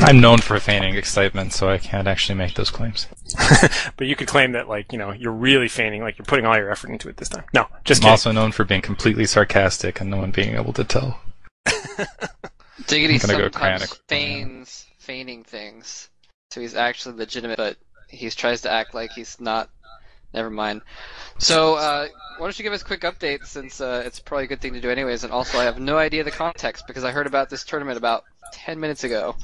I'm known for feigning excitement, so I can't actually make those claims. But you could claim that, like, you're really feigning, like you're putting all your effort into it this time. No, just kidding. I'm also known for being completely sarcastic and no one being able to tell. Diggity sometimes feigning things, so he's actually legitimate, but he tries to act like he's not. Never mind. So, why don't you give us a quick update, since it's probably a good thing to do anyways, and also I have no idea the context, because I heard about this tournament about 10 minutes ago.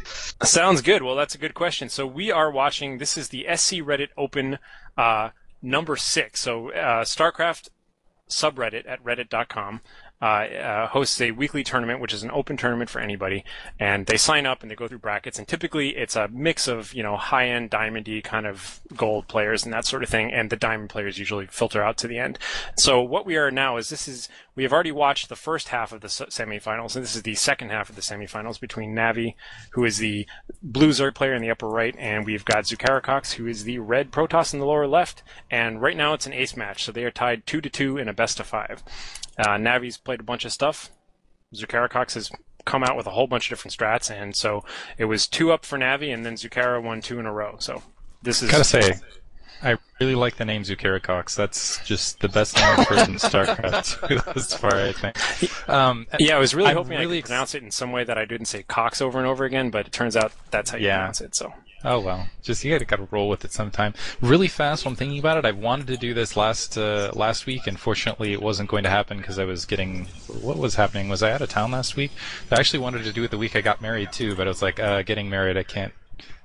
Sounds good. Well, that's a good question. So we are watching, this is the scReddit Open number 6. So StarCraft subreddit at reddit.com hosts a weekly tournament, which is an open tournament for anybody, and they sign up and they go through brackets, and typically it's a mix of high-end diamond-y kind of gold players and that sort of thing, and the diamond players usually filter out to the end. So what we are now is we have already watched the first half of the semifinals, and this is the second half of the semifinals between Navi, who is the blue Zerg player in the upper right, and we've got Zukarakox, who is the red Protoss in the lower left, and right now it's an ace match, so they are tied 2-2 in a best-of-5. Navi's played a bunch of stuff. Zukarakox has come out with a whole bunch of different strats, and so it was 2-up for Navi, and then Zukara won 2 in a row. So this is... Gotta say, I really like the name Zukarakox. That's just the best name I've heard in StarCraft thus far, I think. Yeah, I was really hoping I could pronounce it in some way that I didn't say Cox over and over again, but it turns out that's how you pronounce it, so... Oh well, you gotta roll with it sometime. Really fast, when I'm thinking about it, I wanted to do this last week. Unfortunately, it wasn't going to happen because I was getting... What was happening? Was I out of town last week? I actually wanted to do it the week I got married too, but it was like, getting married, I can't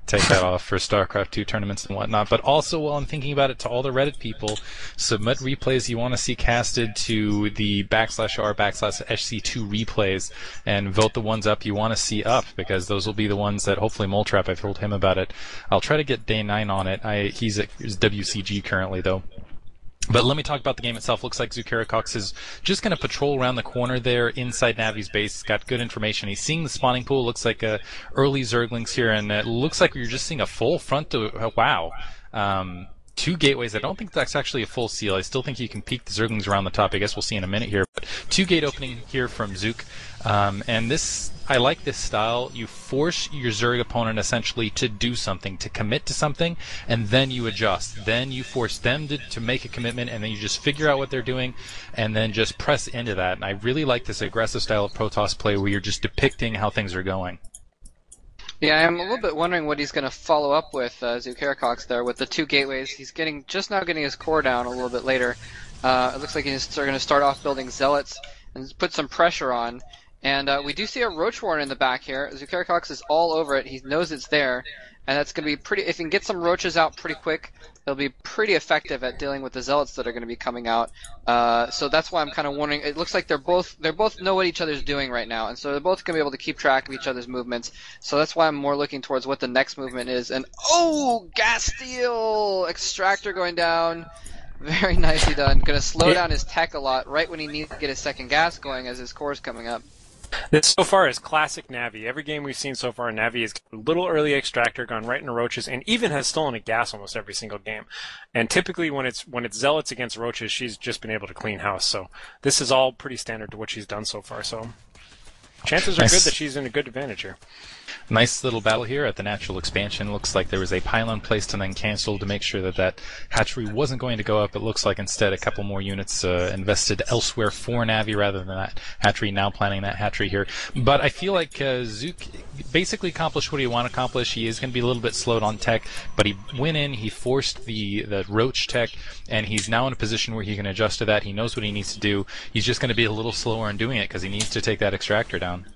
take that off for StarCraft 2 tournaments and whatnot. But also, while I'm thinking about it, to all the Reddit people, submit replays you want to see casted to the /r/SC2 replays, and vote the ones up you want to see up, because those will be the ones that hopefully Moletrap, I've told him about it. I'll try to get Day 9 on it. He's at WCG currently, though. But let me talk about the game itself. Looks like Zukarakox is just going to patrol around the corner there inside Navi's base. He's got good information. He's seeing the spawning pool. Looks like early Zerglings here, and it looks like we're just seeing a full front to... wow. 2 gateways. I don't think that's actually a full seal. I still think you can peek the Zerglings around the top. I guess we'll see in a minute here. But 2 gate opening here from Zook. And this... I like this style. You force your Zerg opponent essentially to do something, to commit to something, and then you adjust. Then you force them to make a commitment, and then you just figure out what they're doing, and then just press into that. And I really like this aggressive style of Protoss play where you're just depicting how things are going. Yeah, I'm a little bit wondering what he's going to follow up with, Zukarakox there, with the 2 gateways. He's just now getting his core down a little bit later. It looks like he's going to start off building Zealots and put some pressure on. And we do see a Roach Warren in the back here. Zukarakox is all over it. He knows it's there. And that's going to be pretty... If he can get some Roaches out pretty quick, he'll be pretty effective at dealing with the Zealots that are going to be coming out. So that's why I'm kind of wondering... It looks like they both know what each other's doing right now. And so they're both going to be able to keep track of each other's movements. So that's why I'm more looking towards what the next movement is. And, oh! Gas steal! Extractor going down. Very nicely done. Going to slow down his tech a lot right when he needs to get his second gas going as his core's coming up. This so far is classic Navi. Every game we've seen so far, Navi has a little early extractor, gone right into Roaches, and even has stolen a gas almost every single game. And typically when it's Zealots against Roaches, she's just been able to clean house. So this is all pretty standard to what she's done so far. So chances are good that she's in a good advantage here. Nice little battle here at the natural expansion. Looks like there was a pylon placed and then canceled to make sure that hatchery wasn't going to go up. It looks like instead a couple more units invested elsewhere for Navi rather than that hatchery. Now planning that hatchery here. But I feel like Zook basically accomplished what he wanted to accomplish. He is going to be a little bit slowed on tech, but he went in, he forced the Roach tech, and he's now in a position where he can adjust to that. He knows what he needs to do. He's just going to be a little slower in doing it because he needs to take that extractor down.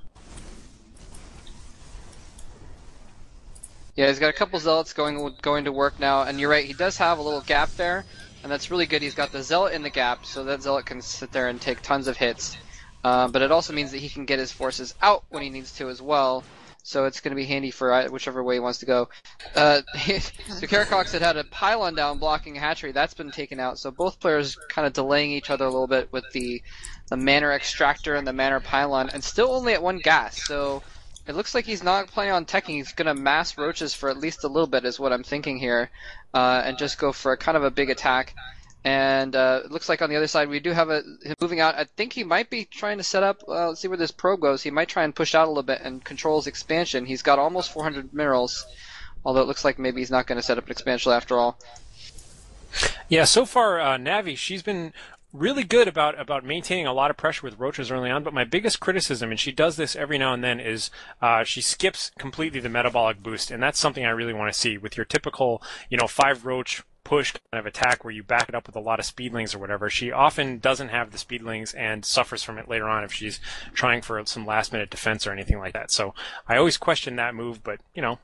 Yeah, he's got a couple Zealots going to work now, and you're right, he does have a little gap there, and that's really good. He's got the Zealot in the gap, so that Zealot can sit there and take tons of hits. But it also means that he can get his forces out when he needs to as well, so it's going to be handy for whichever way he wants to go. Zukarakox had a pylon down blocking a hatchery. That's been taken out, so both players kind of delaying each other a little bit with the Manor Extractor and the Manor Pylon, and still only at 1 gas, so... It looks like he's not planning on teching. He's going to mass Roaches for at least a little bit is what I'm thinking here, and just go for a kind of a big attack. And it looks like on the other side we do have him moving out. I think he might be trying to set up. Let's see where this probe goes. He might try and push out a little bit and control his expansion. He's got almost 400 minerals, although it looks like maybe he's not going to set up an expansion after all. Yeah, so far Navi, she's been really good about maintaining a lot of pressure with roaches early on, but my biggest criticism, and she does this every now and then, is she skips completely the metabolic boost, and that's something I really want to see with your typical 5 roach push kind of attack where you back it up with a lot of speedlings or whatever. She often doesn't have the speedlings and suffers from it later on if she's trying for some last minute defense or anything like that. So I always question that move, but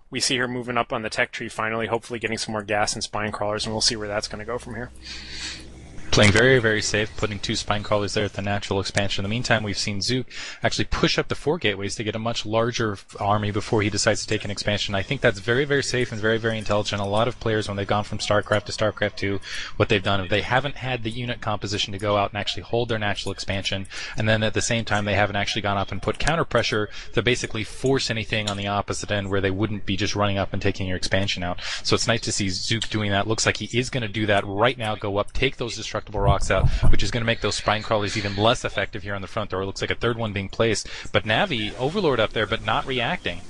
we see her moving up on the tech tree finally, hopefully getting some more gas and spine crawlers, and we'll see where that's going to go from here. Playing very, very safe, putting 2 spine crawlers there at the natural expansion. In the meantime, we've seen Zook actually push up the 4 gateways to get a much larger army before he decides to take an expansion. I think that's very, very safe and very, very intelligent. A lot of players, when they've gone from StarCraft to StarCraft 2, what they've done is they haven't had the unit composition to go out and actually hold their natural expansion, and then at the same time they haven't actually gone up and put counter pressure to basically force anything on the opposite end where they wouldn't be just running up and taking your expansion out. So it's nice to see Zook doing that. Looks like he is going to do that right now, go up, take those destructible rocks out, which is going to make those spine crawlers even less effective here on the front door. It looks like a 3rd one being placed, but Navi, Overlord up there, but not reacting.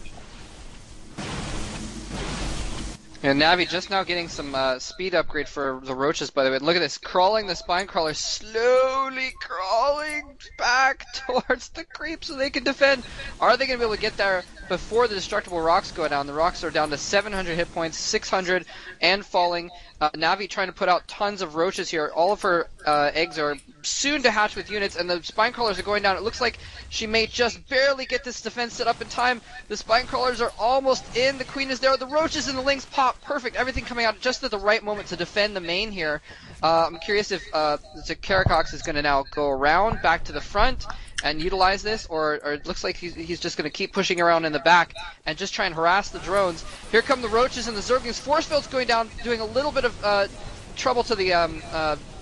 And Navi just now getting some speed upgrade for the roaches, by the way. Look at this, crawling the spine crawler, slowly crawling back towards the creep so they can defend. Are they going to be able to get there before the destructible rocks go down? The rocks are down to 700 hit points, 600 and falling. Navi trying to put out tons of roaches here. All of her eggs are soon to hatch with units, and the spine crawlers are going down. It looks like she may just barely get this defense set up in time. The spine crawlers are almost in. The queen is there. The roaches and the lings pop. Perfect. Everything coming out just at the right moment to defend the main here. I'm curious if Zukarakox is going to now go around back to the front and utilize this, or it looks like he's just going to keep pushing around in the back and just try and harass the drones. Here come the roaches and the zerglings. Force field's going down, doing a little bit of trouble to the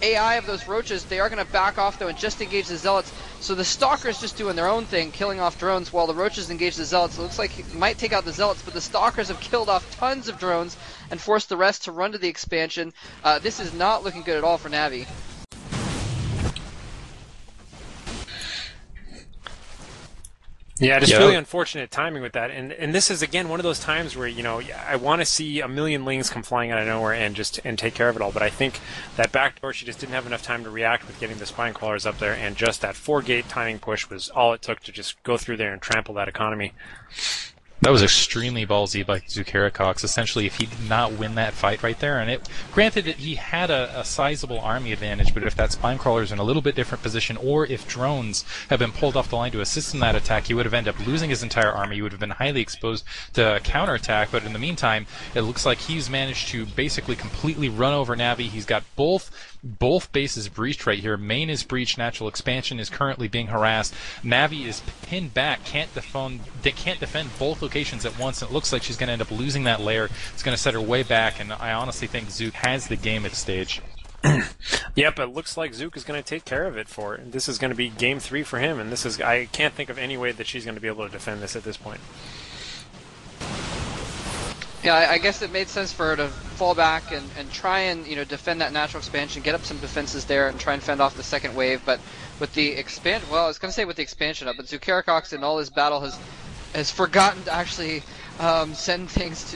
AI of those roaches. They are going to back off though and just engage the zealots. So the stalkers just doing their own thing, killing off drones while the roaches engage the zealots. It looks like he might take out the zealots, but the stalkers have killed off tons of drones and forced the rest to run to the expansion. This is not looking good at all for Navi. Yeah, just really unfortunate timing with that. And this is, again, one of those times where, I want to see a million lings come flying out of nowhere and take care of it all. But I think that backdoor, she just didn't have enough time to react with getting the spine crawlers up there. And just that 4-gate timing push was all it took to just go through there and trample that economy. That was extremely ballsy by Zukarakox. Essentially, if he did not win that fight right there, and granted that he had a sizable army advantage, but if that spine crawler is in a little bit different position, or if drones have been pulled off the line to assist in that attack, he would have ended up losing his entire army. He would have been highly exposed to counterattack. But in the meantime, it looks like he's managed to basically completely run over Navi. He's got both bases breached right here. Main is breached. Natural expansion is currently being harassed. Navi is pinned back. Can't defend both locations at once. And it looks like she's going to end up losing that layer. It's going to set her way back. And I honestly think Zook has the game at stage. Yep, it looks like Zook is going to take care of it for it. This is going to be game 3 for him. And I can't think of any way that she's going to be able to defend this at this point. Yeah, I guess it made sense for her to fall back and try and defend that natural expansion, get up some defenses there, and try and fend off the second wave. But with the expansion, well, I was going to say with the expansion up, but Zukarakox in all his battle has forgotten to actually send probes